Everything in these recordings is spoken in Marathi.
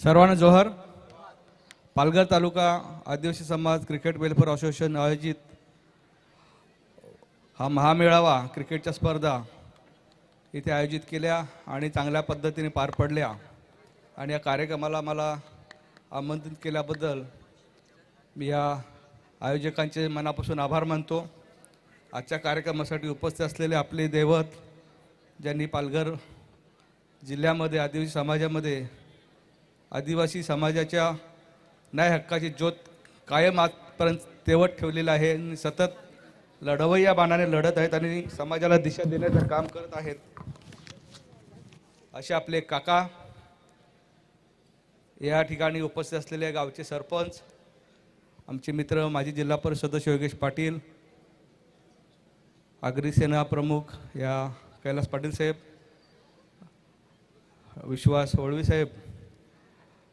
सर्वांना जोहर। पालघर तालुका आदिवासी समाज क्रिकेट वेलफेअर असोसिएशन आयोजित हा महामेळावा क्रिकेटच्या स्पर्धा इथे आयोजित केल्या आणि चांगल्या पद्धतीने पार पडल्या आणि या कार्यक्रमाला मला आमंत्रित केल्याबद्दल मी या आयोजकांचे मनापासून आभार मानतो। आजच्या कार्यक्रमासाठी उपस्थित असलेले आपले दैवत ज्यांनी पालघर जिल्ह्यामध्ये आदिवासी समाजामध्ये आदिवासी समाजाच्या न्याय हक्काची ज्योत कायम आजपर्यंत तेवत ठेवलेला आहे आणि सतत लढवय्या बाणाने लढत आहेत आणि समाजाला दिशा देण्याचं काम करत आहेत। असे आपले काका, या ठिकाणी उपस्थित असलेले गावचे सरपंच, आमचे मित्र माजी जिल्हा परिषद सदस्य योगेश पाटील, आगरी सेना प्रमुख या कैलास पाटील साहेब, विश्वास होळवी साहेब,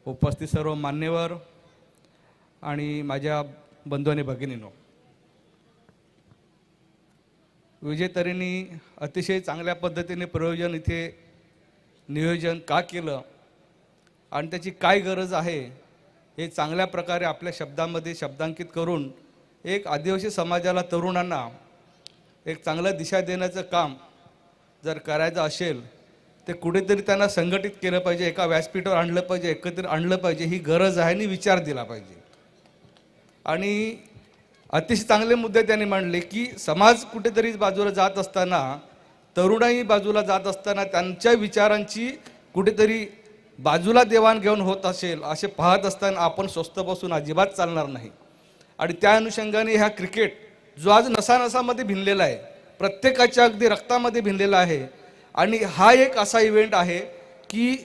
उपस्थित सर्व मान्यवर आणि माझ्या बंधू आणि भगिनींनो, विजेतरींनी अतिशय चांगल्या पद्धतीने प्रयोजन इथे नियोजन का केलं आणि त्याची काय गरज आहे हे चांगल्या प्रकारे आपल्या शब्दांमध्ये शब्दांकित करून एक आदिवासी समाजाला, तरुणांना एक चांगलं दिशा देण्याचं काम जर करायचं असेल ते कुठेतरी त्यांना संघटित केलं पाहिजे, एका व्यासपीठावर आणलं पाहिजे, एकत्रित आणलं पाहिजे, ही गरज आहे आणि विचार दिला पाहिजे। आणि अतिशय चांगले मुद्दे त्यांनी मांडले की समाज कुठेतरी बाजूला जात असताना, तरुणाई बाजूला जात असताना त्यांच्या विचारांची कुठेतरी बाजूला देवाणघेवाण होत असेल असे पाहत असताना आपण स्वस्थ बसून अजिबात चालणार नाही। आणि त्या अनुषंगाने ह्या क्रिकेट जो आज नसानसामध्ये भिनलेला आहे, प्रत्येकाच्या अगदी रक्तामध्ये भिनलेला आहे आणि हा एक असा इव्हेंट आहे की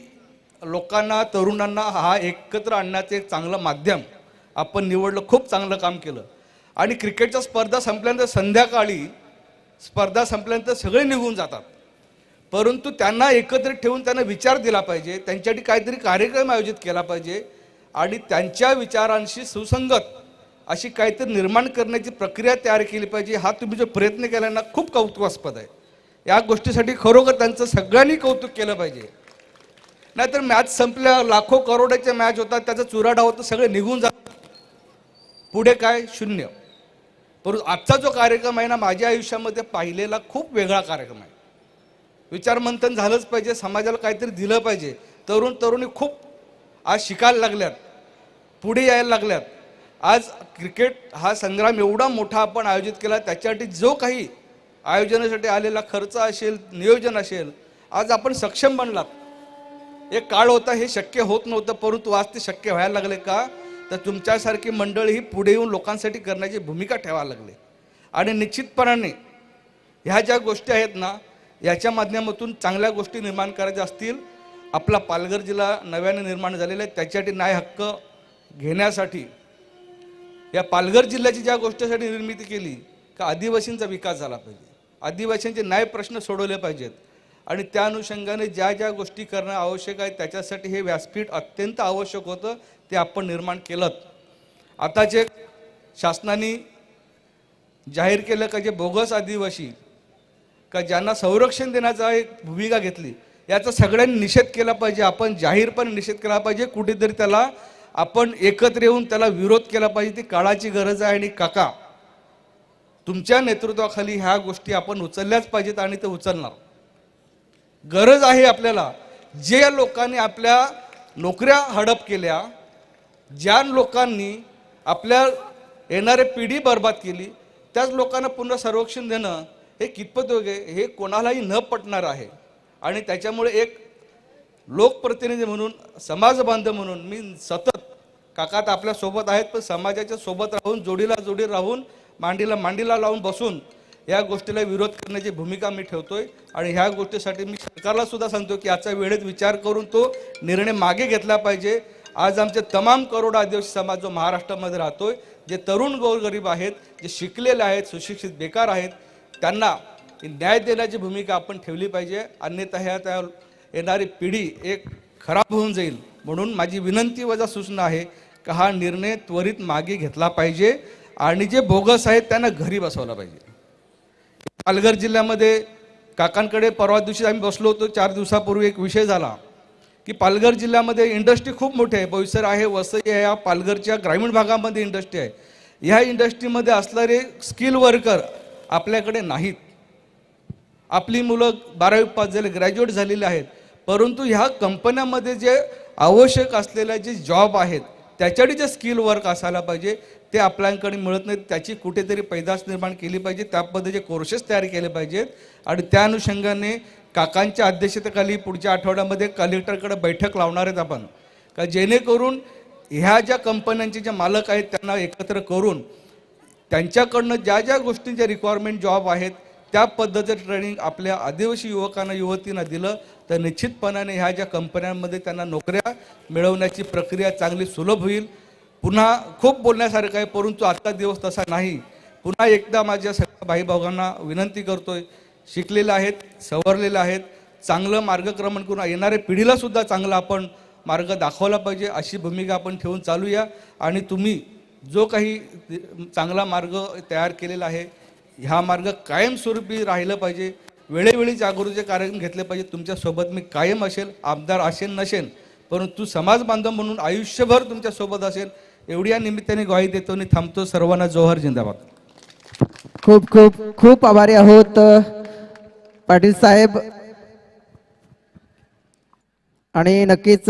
लोकांना, तरुणांना हा एकत्र आणण्याचं एक चांगलं माध्यम आपण निवडलं, खूप चांगलं काम केलं। आणि क्रिकेटच्या स्पर्धा संपल्यानंतर संध्याकाळी स्पर्धा संपल्यानंतर सगळे निघून जातात, परंतु त्यांना एकत्रित ठेवून त्यांना विचार दिला पाहिजे, त्यांच्यासाठी काहीतरी कार्यक्रम आयोजित केला पाहिजे आणि त्यांच्या विचारांशी सुसंगत अशी काहीतरी निर्माण करण्याची प्रक्रिया तयार केली पाहिजे। हा तुम्ही जो प्रयत्न केला ना, खूप कौतुकास्पद आहे। या गोष्टीसाठी खरोखर त्यांचं सगळ्यांनी कौतुक केलं पाहिजे। नाहीतर मॅच संपल्या, लाखो करोडाच्या मॅच होतात, त्याचा चुराडा होतो, सगळे निघून जातात, पुढे काय? शून्य। परंतु आजचा जो कार्यक्रम आहे ना, माझ्या आयुष्यामध्ये पाहिलेला खूप वेगळा कार्यक्रम आहे। विचारमंथन झालंच पाहिजे, समाजाला काहीतरी दिलं पाहिजे। तरुणी खूप आज शिकायला लागल्यात, पुढे यायला लागल्यात। आज क्रिकेट हा संग्राम एवढा मोठा आपण आयोजित केला, त्याच्यासाठी जो काही आयोजनासाठी आलेला खर्च असेल, नियोजन असेल, आज आपण सक्षम बनलात। एक काळ होता हे शक्य होत नव्हतं, परंतु आज ते शक्य व्हायला लागले का? तर तुमच्यासारखी मंडळी ही पुढे येऊन लोकांसाठी करण्याची भूमिका ठेवायला लागले। आणि निश्चितपणाने ह्या ज्या गोष्टी आहेत ना, याच्या माध्यमातून चांगल्या गोष्टी निर्माण करायच्या असतील, आपला पालघर जिल्हा नव्याने निर्माण झालेला आहे, त्याच्यासाठी न्याय हक्क घेण्यासाठी या पालघर जिल्ह्याची ज्या गोष्टीसाठी निर्मिती केली का आदिवासींचा विकास झाला पाहिजे, आदिवासींचे न्याय प्रश्न सोडवले पाहिजेत आणि त्या अनुषंगाने ज्या ज्या गोष्टी करणं आवश्यक आहे त्याच्यासाठी हे व्यासपीठ अत्यंत आवश्यक होतं, ते आपण निर्माण केलं। आता जे शासनाने जाहीर केलं का जे बोगस आदिवासी का ज्यांना संरक्षण देण्याचा एक भूमिका घेतली, याचा सगळ्यांनी निषेध केला पाहिजे, आपण जाहीरपणे निषेध केला पाहिजे। कुठेतरी त्याला आपण एकत्र येऊन त्याला विरोध केला पाहिजे, ती काळाची गरज आहे। आणि काका, तुमच्या नेतृत्वाखाली ह्या गोष्टी आपण उचलल्याच पाहिजेत आणि ते उचलणार गरज आहे आपल्याला। जे लोकांनी आपल्या नोकऱ्या हडप केल्या, ज्या लोकांनी आपल्या येणारी पिढी बर्बाद केली, त्याच लोकांना पुन्हा संरक्षण देणं हे कितपत योग्य आहे हे कोणालाही न पटणार आहे। आणि त्याच्यामुळे एक लोकप्रतिनिधी म्हणून, समाज बांधव म्हणून मी सतत, काका तर आपल्या सोबत आहेत, पण समाजाच्या सोबत राहून, जोडीला जोडी राहून, मांडीला मांडीला लावून बसून या गोष्टीला विरोध करण्याची भूमिका मी ठेवतोय। आणि ह्या गोष्टीसाठी मी सरकारला सुद्धा सांगतो की आजच्या वेळेत विचार करून तो निर्णय मागे घेतला पाहिजे। आज आमचे तमाम करोड आदिवासी समाज जो महाराष्ट्रामध्ये राहतोय, जे तरुण गोरगरीब आहेत, जे शिकलेले आहेत, सुशिक्षित बेकार आहेत, त्यांना न्याय देण्याची भूमिका आपण ठेवली पाहिजे, अन्यथा ह्या त्या येणारी पिढी एक खराब होऊन जाईल। म्हणून माझी विनंती वजा सूचना आहे की हा निर्णय त्वरित मागे घेतला पाहिजे आणि जे बोगस आहेत त्यांना घरी बसवला पाहिजे। पालघर जिल्ह्यामध्ये काकांकडे परवा दिवशी आम्ही बसलो होतो, 4 दिवसापूर्वी एक विषय झाला की पालघर जिल्ह्यामध्ये इंडस्ट्री खूप मोठी आहे, बोईसर आहे, वसई आहे, या पालघरच्या ग्रामीण भागामध्ये इंडस्ट्री आहे. ह्या इंडस्ट्रीमध्ये असणारे स्किल वर्कर आपल्याकडे नाहीत. आपली मुलं 12वी पास झाले, ग्रॅज्युएट झालेले आहेत, परंतु ह्या कंपन्यामध्ये जे आवश्यक असलेले जे जॉब आहेत त्याच्यासाठी जे स्किल वर्क असायला पाहिजे ते आपल्याकडे मिळत नाही. त्याची कुठेतरी पैदास निर्माण केली पाहिजे, त्या पद्धतीचे कोर्सेस तयार केले पाहिजेत. आणि त्या अनुषंगाने काकांच्या अध्यक्षतेखाली पुढच्या आठवड्यामध्ये कलेक्टरकडे बैठक लावणार आहेत आपण, का जेणेकरून ह्या ज्या कंपन्यांचे जे मालक आहेत त्यांना एकत्र करून त्यांच्याकडनं ज्या ज्या गोष्टींचे रिक्वायरमेंट जॉब आहेत त्या पद्धतीचं ट्रेनिंग आपल्या आदिवासी युवकांना युवतींना दिलं तर निश्चितपणाने ह्या ज्या कंपन्यांमध्ये त्यांना नोकऱ्या मिळवण्याची प्रक्रिया चांगली सुलभ होईल. पुन्हा खूप बोलण्यासारखं आहे, परंतु आजचा दिवस तसा नाही. पुन्हा एकदा माझ्या सगळ्या भाईभावांना विनंती करतोय, शिकलेले आहेत, सवरलेले आहेत, चांगलं मार्गक्रमण करून येणाऱ्या पिढीलासुद्धा चांगला आपण मार्ग दाखवला पाहिजे अशी भूमिका आपण ठेवून चालूया. आणि तुम्ही जो काही चांगला मार्ग तयार केलेला आहे ह्या मार्ग कायमस्वरूपी राहिलं पाहिजे. वेळोवेळी जागृतीचे कार्यक्रम घेतले पाहिजे. तुमच्यासोबत मी कायम असेल, आमदार असेल नसेल, परंतु समाज बांधव म्हणून आयुष्यभर तुमच्यासोबत असेल एवढी या निमित्ताने ग्वाही देतो आणि थांबतो. सर्वांना जोहर, जिंदाबाद. खूप खूप खूप आभारी आहोत पाटील साहेब. आणि नक्कीच